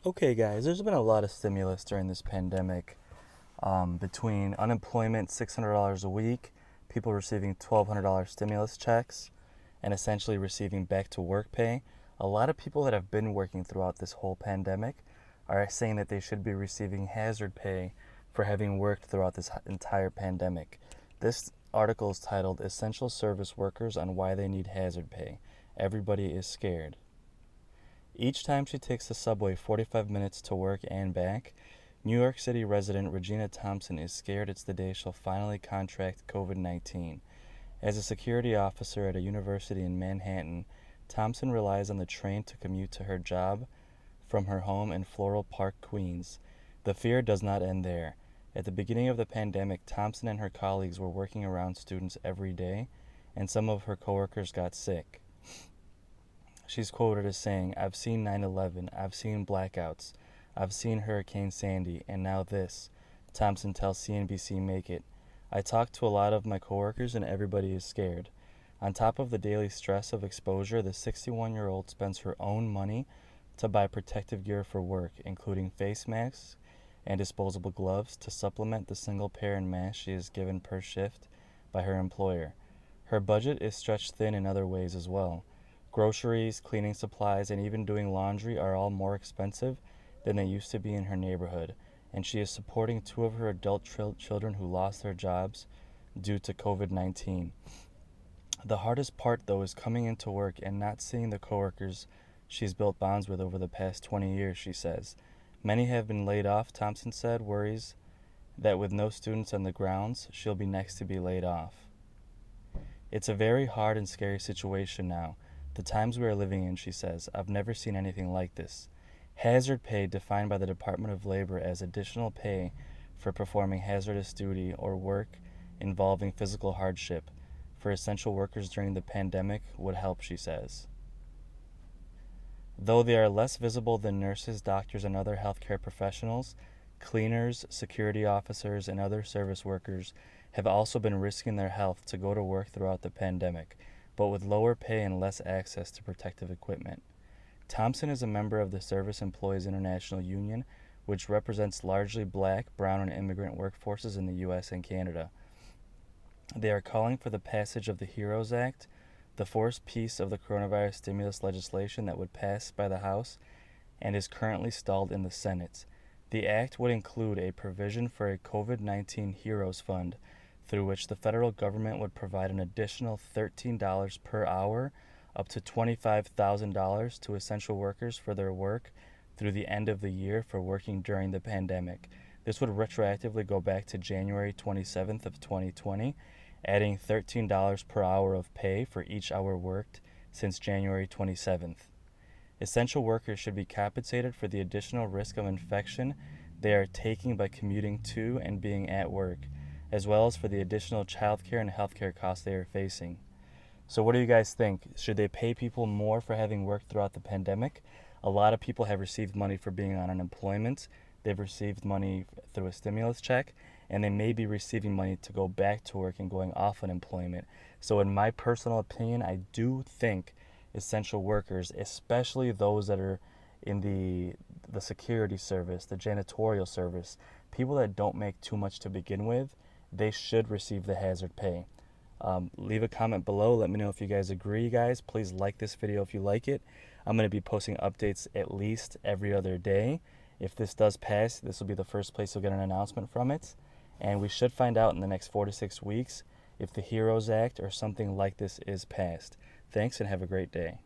Okay, guys, there's been a lot of stimulus during this pandemic. Between unemployment, $600 a week, people receiving $1,200 stimulus checks, and essentially receiving back to work pay. A lot of people that have been working throughout this whole pandemic are saying that they should be receiving hazard pay for having worked throughout this entire pandemic. This article is titled Essential Service Workers on Why They Need Hazard Pay. Everybody is scared. Each time she takes the subway 45 minutes to work and back, New York City resident Regina Thompson is scared it's the day she'll finally contract COVID 19. As a security officer at a university in Manhattan, Thompson relies on the train to commute to her job from her home in Floral Park, Queens. The fear does not end there. At the beginning of the pandemic, Thompson and her colleagues were working around students every day, and some of her coworkers got sick. She's quoted as saying, "I've seen 9/11, I've seen blackouts, I've seen Hurricane Sandy, and now this," Thompson tells CNBC Make It. "I talk to a lot of my coworkers and everybody is scared." On top of the daily stress of exposure, the 61-year-old spends her own money to buy protective gear for work, including face masks and disposable gloves to supplement the single pair and mask she is given per shift by her employer. Her budget is stretched thin in other ways as well. Groceries, cleaning supplies, and even doing laundry are all more expensive than they used to be in her neighborhood, and she is supporting two of her adult children who lost their jobs due to COVID 19. The hardest part, though, is coming into work and not seeing the coworkers she's built bonds with over the past 20 years, she says. Many have been laid off, Thompson said, worries that with no students on the grounds, she'll be next to be laid off. "It's a very hard and scary situation now. The times we are living in," she says, "I've never seen anything like this." Hazard pay, defined by the Department of Labor as additional pay for performing hazardous duty or work involving physical hardship for essential workers during the pandemic, would help, she says. Though they are less visible than nurses, doctors, and other healthcare professionals, cleaners, security officers, and other service workers have also been risking their health to go to work throughout the pandemic, but with lower pay and less access to protective equipment. Thompson is a member of the Service Employees International Union, which represents largely black, brown, and immigrant workforces in the U.S. and Canada. They are calling for the passage of the HEROES Act, the fourth piece of the coronavirus stimulus legislation that would pass by the House and is currently stalled in the Senate. The act would include a provision for a COVID 19 HEROES Fund, through which the federal government would provide an additional $13 per hour, up to $25,000 to essential workers for their work through the end of the year for working during the pandemic. This would retroactively go back to January 27th of 2020, adding $13 per hour of pay for each hour worked since January 27th. Essential workers should be compensated for the additional risk of infection they are taking by commuting to and being at work, as well as for the additional childcare and healthcare costs they are facing. So what do you guys think? Should they pay people more for having worked throughout the pandemic? A lot of people have received money for being on unemployment. They've received money through a stimulus check, and they may be receiving money to go back to work and going off unemployment. So in my personal opinion, I do think essential workers, especially those that are in the security service, the janitorial service, people that don't make too much to begin with, they should receive the hazard pay. Leave a comment below. Let me know if you guys agree, guys. Please like this video if you like it. I'm going to be posting updates at least every other day. If this does pass, this will be the first place you'll get an announcement from it. And we should find out in the next 4 to 6 weeks if the HEROES Act or something like this is passed. Thanks and have a great day.